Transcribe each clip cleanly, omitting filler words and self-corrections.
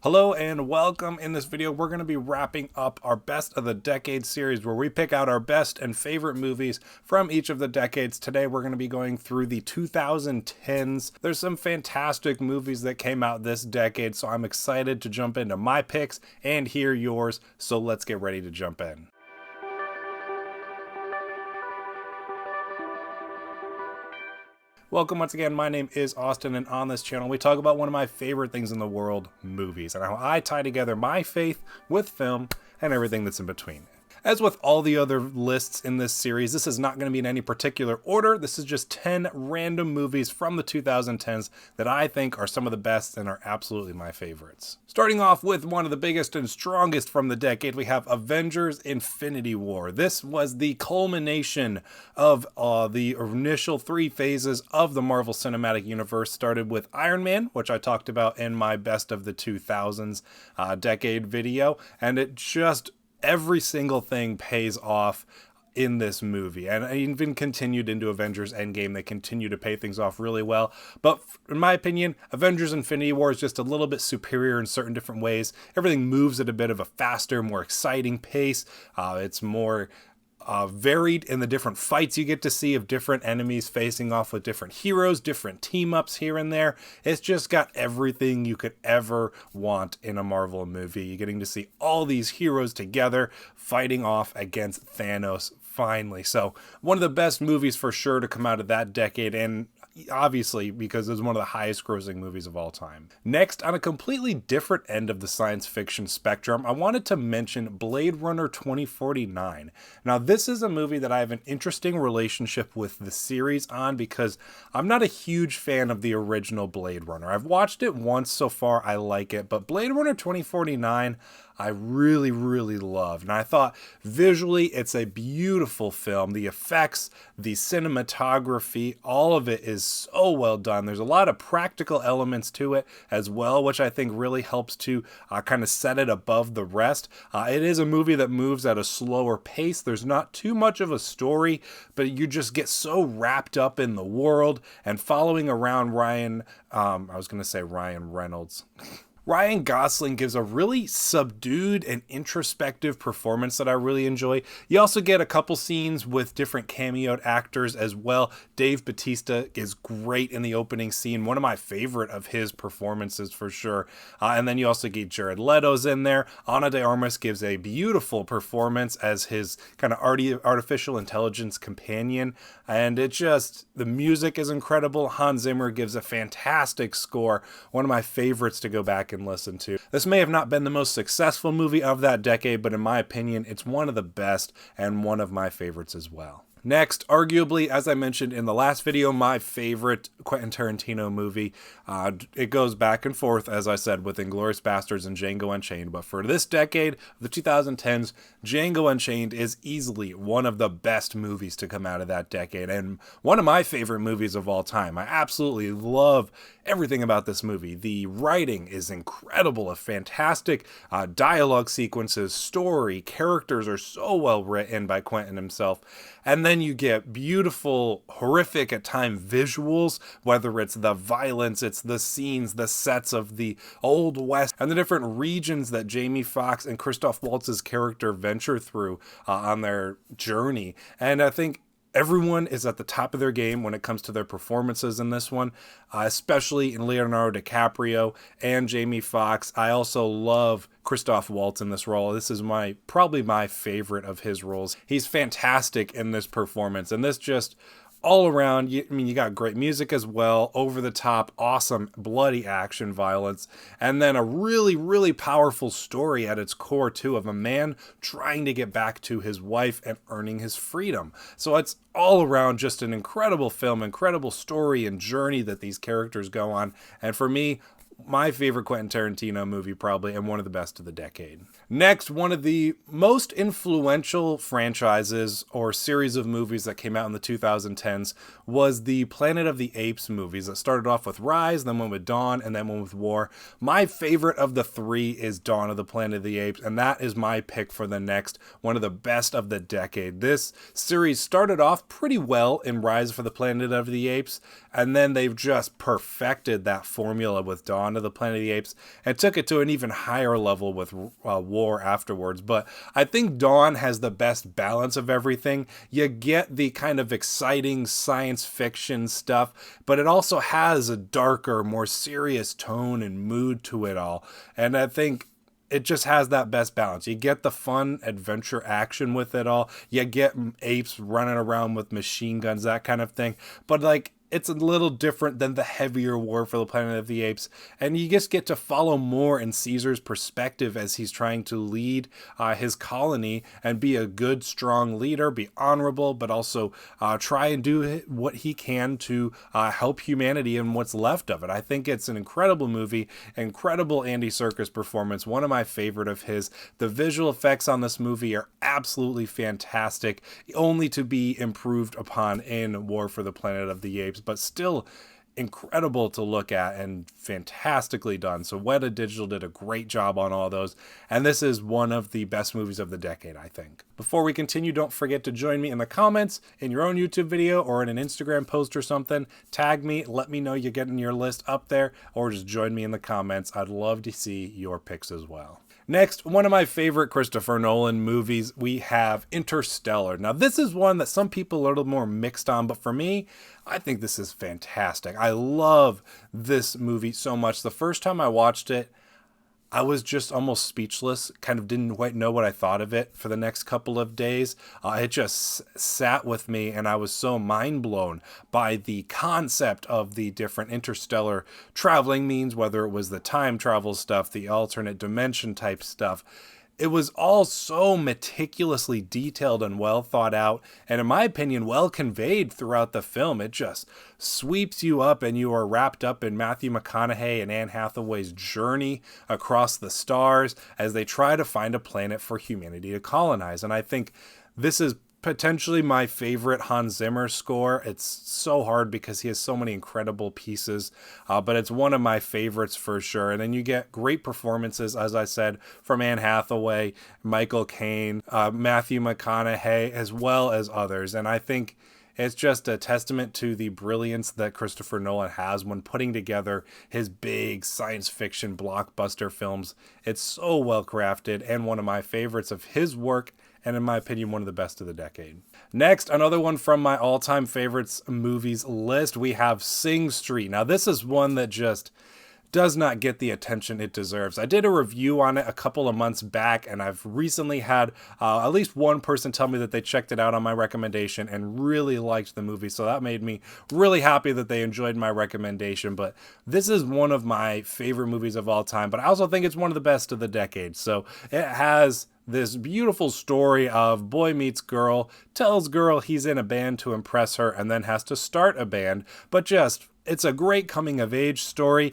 Hello and welcome. In this video, we're going to be wrapping up our Best of the Decade series where we pick out our best and favorite movies from each of the decades. Today, we're going to be going through the 2010s. There's some fantastic movies that came out this decade, so I'm excited to jump into my picks and hear yours. So let's get ready to jump in. Welcome once again, my name is Austin, and on this channel we talk about one of my favorite things in the world, movies, and how I tie together my faith with film and everything that's in between. As with all the other lists in this series, this is not going to be in any particular order. This is just 10 random movies from the 2010s that I think are some of the best and are absolutely my favorites. Starting off with one of the biggest and strongest from the decade, we have Avengers Infinity War. This was the culmination of the initial three phases of the Marvel Cinematic Universe. Started with Iron Man, which I talked about in my Best of the 2000s decade video, and it just every single thing pays off in this movie, and even continued into Avengers Endgame. They continue to pay things off really well, but in my opinion, Avengers Infinity War is just a little bit superior in certain different ways. Everything moves at a bit of a faster, more exciting pace. It's more varied in the different fights you get to see of different enemies facing off with different heroes, different team ups here and there. It's just got everything you could ever want in a Marvel movie. You're getting to see all these heroes together fighting off against Thanos finally. So one of the best movies for sure to come out of that decade, and obviously because it was one of the highest grossing movies of all time. Next, on a completely different end of the science fiction spectrum, I wanted to mention Blade Runner 2049. Now, this is a movie that I have an interesting relationship with the series on because I'm not a huge fan of the original Blade Runner. I've watched it once so far, I like it, but Blade Runner 2049 I really love. And I thought visually it's a beautiful film. The effects, the cinematography, all of it is so well done. There's a lot of practical elements to it as well, which I think really helps to kind of set it above the rest. It is a movie that moves at a slower pace. There's not too much of a story, but you just get so wrapped up in the world and following around Ryan Reynolds. Ryan Gosling gives a really subdued and introspective performance that I really enjoy. You also get a couple scenes with different cameoed actors as well. Dave Bautista is great in the opening scene, one of my favorite of his performances for sure. And then you also get Jared Leto's in there. Ana de Armas gives a beautiful performance as his kind of artificial intelligence companion. And the music is incredible. Hans Zimmer gives a fantastic score, one of my favorites to go back and listen to. This may have not been the most successful movie of that decade, but in my opinion, it's one of the best and one of my favorites as well. Next, arguably, as I mentioned in the last video, my favorite Quentin Tarantino movie. It goes back and forth, as I said, with Inglourious Basterds and Django Unchained. But for this decade, the 2010s, Django Unchained is easily one of the best movies to come out of that decade, and one of my favorite movies of all time. I absolutely love everything about this movie. The writing is incredible, a fantastic dialogue sequences, story, characters are so well written by Quentin himself. And then you get beautiful, horrific at times visuals, whether it's the violence, it's the scenes, the sets of the Old West, and the different regions that Jamie Foxx and Christoph Waltz's character venture through on their journey. And I think everyone is at the top of their game when it comes to their performances in this one, especially in Leonardo DiCaprio and Jamie Foxx. I also love Christoph Waltz in this role. This is probably my favorite of his roles. He's fantastic in this performance, and this just all around, you got great music as well, over the top, awesome, bloody action violence, and then a really powerful story at its core too, of a man trying to get back to his wife and earning his freedom. So it's all around just an incredible film, incredible story and journey that these characters go on. And for me, my favorite Quentin Tarantino movie probably, and one of the best of the decade. Next, one of the most influential franchises or series of movies that came out in the 2010s was the Planet of the Apes movies that started off with Rise, then went with Dawn, and then went with War. My favorite of the three is Dawn of the Planet of the Apes, and that is my pick for the next one of the best of the decade. This series started off pretty well in Rise for the Planet of the Apes, and then they've just perfected that formula with Dawn. Dawn of the Planet of the Apes and took it to an even higher level with War afterwards. But I think Dawn has the best balance of everything. You get the kind of exciting science fiction stuff, but it also has a darker, more serious tone and mood to it all. And I think it just has that best balance. You get the fun adventure action with it all. You get apes running around with machine guns, that kind of thing. But like, it's a little different than the heavier War for the Planet of the Apes. And you just get to follow more in Caesar's perspective as he's trying to lead his colony and be a good, strong leader, be honorable, but also try and do what he can to help humanity and what's left of it. I think it's an incredible movie, incredible Andy Serkis performance, one of my favorite of his. The visual effects on this movie are absolutely fantastic, only to be improved upon in War for the Planet of the Apes, but still incredible to look at and fantastically done. So Weta Digital did a great job on all those, and this is one of the best movies of the decade, I think. Before we continue, don't forget to join me in the comments in your own YouTube video or in an Instagram post or something. Tag me, let me know you're getting your list up there, or just join me in the comments. I'd love to see your picks as well. Next, one of my favorite Christopher Nolan movies, we have Interstellar. Now, this is one that some people are a little more mixed on, but for me, I think this is fantastic. I love this movie so much. The first time I watched it, I was just almost speechless, kind of didn't quite know what I thought of it for the next couple of days. It just sat with me, and I was so mind blown by the concept of the different interstellar traveling means, whether it was the time travel stuff, the alternate dimension type stuff. It was all so meticulously detailed and well thought out, and in my opinion, well conveyed throughout the film. It just sweeps you up, and you are wrapped up in Matthew McConaughey and Anne Hathaway's journey across the stars as they try to find a planet for humanity to colonize. And I think this is potentially my favorite Hans Zimmer score. It's so hard because he has so many incredible pieces, but it's one of my favorites for sure. And then you get great performances, as I said, from Anne Hathaway, Michael Caine, Matthew McConaughey, as well as others. And I think it's just a testament to the brilliance that Christopher Nolan has when putting together his big science fiction blockbuster films. It's so well crafted and one of my favorites of his work, and in my opinion, one of the best of the decade. Next, another one from my all-time favorites movies list, we have Sing Street. Now, this is one that just does not get the attention it deserves. I did a review on it a couple of months back, and I've recently had at least one person tell me that they checked it out on my recommendation and really liked the movie, so that made me really happy that they enjoyed my recommendation. But this is one of my favorite movies of all time, but I also think it's one of the best of the decade. So it has this beautiful story of boy meets girl, tells girl he's in a band to impress her, and then has to start a band, but it's a great coming of age story.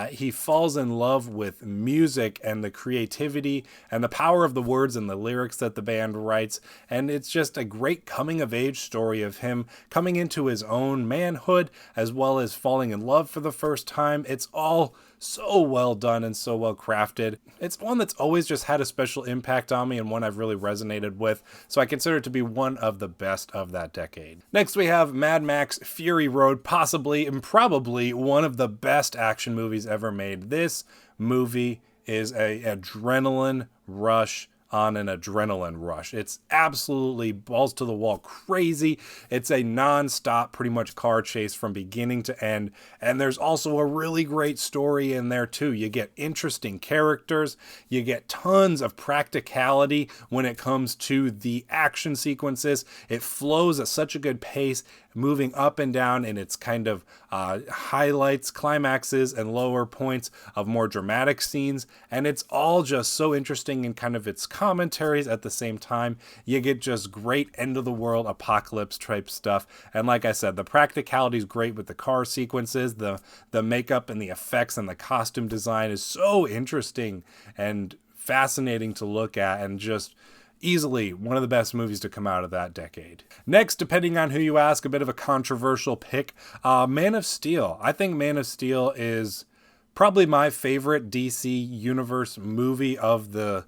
He falls in love with music and the creativity and the power of the words and the lyrics that the band writes. And it's just a great coming of age story of him coming into his own manhood as well as falling in love for the first time. It's all so well done and so well crafted. It's one that's always just had a special impact on me and one I've really resonated with, so I consider it to be one of the best of that decade. Next, we have Mad Max Fury Road, possibly and probably one of the best action movies ever made. This movie is an adrenaline rush on an adrenaline rush. It's absolutely balls to the wall crazy. It's a non-stop pretty much car chase from beginning to end, and there's also a really great story in there too. You get interesting characters, you get tons of practicality when it comes to the action sequences. It flows at such a good pace, moving up and down in its kind of highlights, climaxes, and lower points of more dramatic scenes, and it's all just so interesting in kind of its commentaries at the same time. You get just great end-of-the-world apocalypse type stuff, and like I said, the practicality is great with the car sequences, the makeup and the effects and the costume design is so interesting and fascinating to look at, and just easily one of the best movies to come out of that decade. Next, depending on who you ask, a bit of a controversial pick, Man of Steel. I think Man of Steel is probably my favorite DC Universe movie of the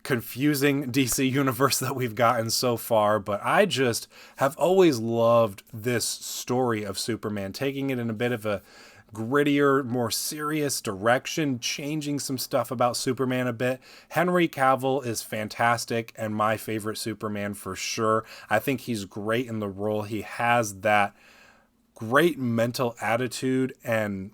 confusing DC Universe that we've gotten so far, but I just have always loved this story of Superman, taking it in a bit of a grittier, more serious direction, changing some stuff about Superman a bit. Henry Cavill is fantastic and my favorite Superman for sure. I think he's great in the role. He has that great mental attitude and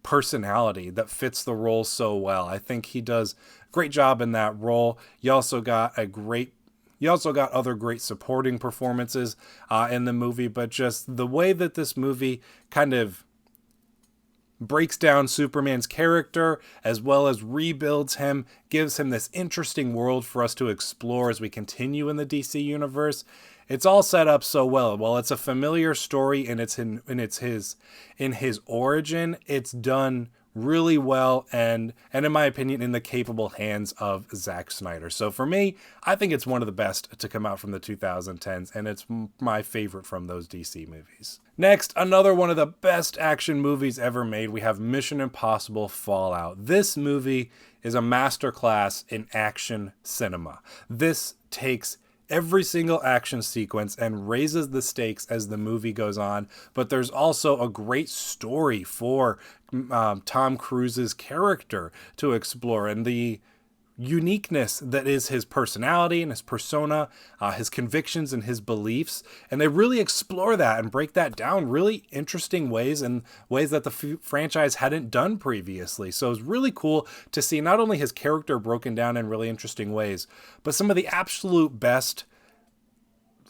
personality that fits the role so well. I think he does a great job in that role. You also got other great supporting performances in the movie, but just the way that this movie kind of breaks down Superman's character as well as rebuilds him, gives him this interesting world for us to explore as we continue in the DC universe. It's all set up so well. While it's a familiar story and in his origin, it's done really well and in my opinion in the capable hands of Zack Snyder. So for me, I think it's one of the best to come out from the 2010s, and it's my favorite from those DC movies. Next, another one of the best action movies ever made. We have Mission Impossible Fallout. This movie is a masterclass in action cinema. This takes every single action sequence and raises the stakes as the movie goes on, but there's also a great story for Tom Cruise's character to explore, and the uniqueness that is his personality and his persona, his convictions and his beliefs. And they really explore that and break that down really interesting ways, and ways that the franchise hadn't done previously. So it's really cool to see not only his character broken down in really interesting ways, but some of the absolute best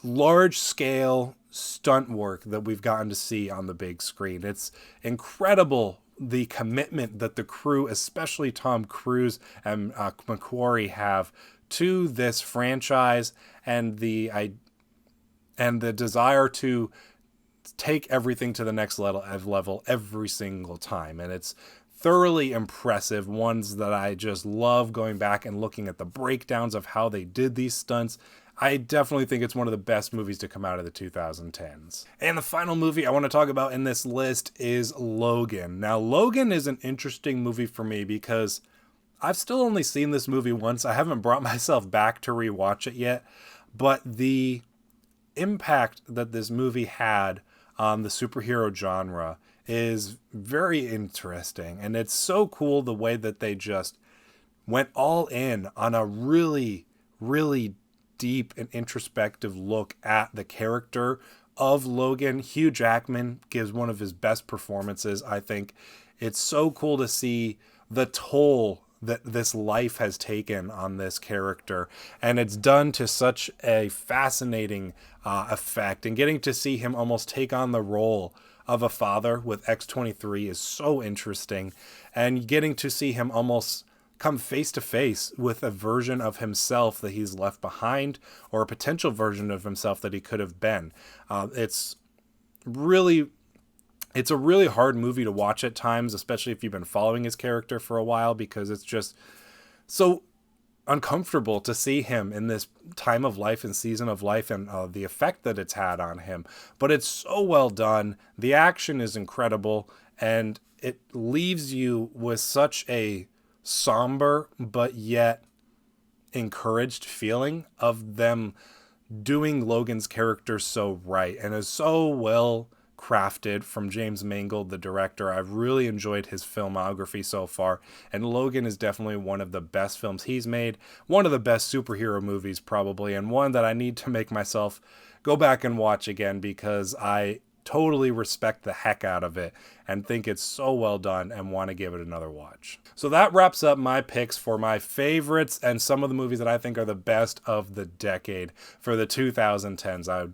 large scale stunt work that we've gotten to see on the big screen. It's incredible the commitment that the crew, especially Tom Cruise and McQuarrie, have to this franchise, and the desire to take everything to the next level every single time. And it's thoroughly impressive. Ones that I just love going back and looking at the breakdowns of how they did these stunts. I definitely think it's one of the best movies to come out of the 2010s. And the final movie I want to talk about in this list is Logan. Now, Logan is an interesting movie for me because I've still only seen this movie once. I haven't brought myself back to rewatch it yet, but the impact that this movie had on the superhero genre is very interesting. And it's so cool the way that they just went all in on a really, really deep and introspective look at the character of Logan. Hugh Jackman gives one of his best performances, I think. It's so cool to see the toll that this life has taken on this character, and it's done to such a fascinating effect. And getting to see him almost take on the role of a father with X-23 is so interesting, and getting to see him almost come face to face with a version of himself that he's left behind, or a potential version of himself that he could have been. It's a really hard movie to watch at times, especially if you've been following his character for a while, because it's just so uncomfortable to see him in this time of life and season of life, and the effect that it's had on him. But it's so well done. The action is incredible, and it leaves you with such a somber but yet encouraged feeling of them doing Logan's character so right, and is so well crafted from James Mangold, the director. I've really enjoyed his filmography so far, and Logan is definitely one of the best films he's made, one of the best superhero movies probably, and one that I need to make myself go back and watch again, because I totally respect the heck out of it and think it's so well done and want to give it another watch. So that wraps up my picks for my favorites and some of the movies that I think are the best of the decade for the 2010s.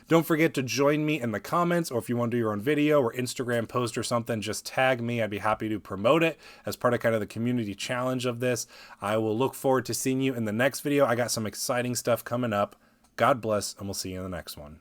Don't forget to join me in the comments, or if you want to do your own video or Instagram post or something, just tag me. I'd be happy to promote it as part of kind of the community challenge of this. I will look forward to seeing you in the next video. I got some exciting stuff coming up. God bless, and we'll see you in the next one.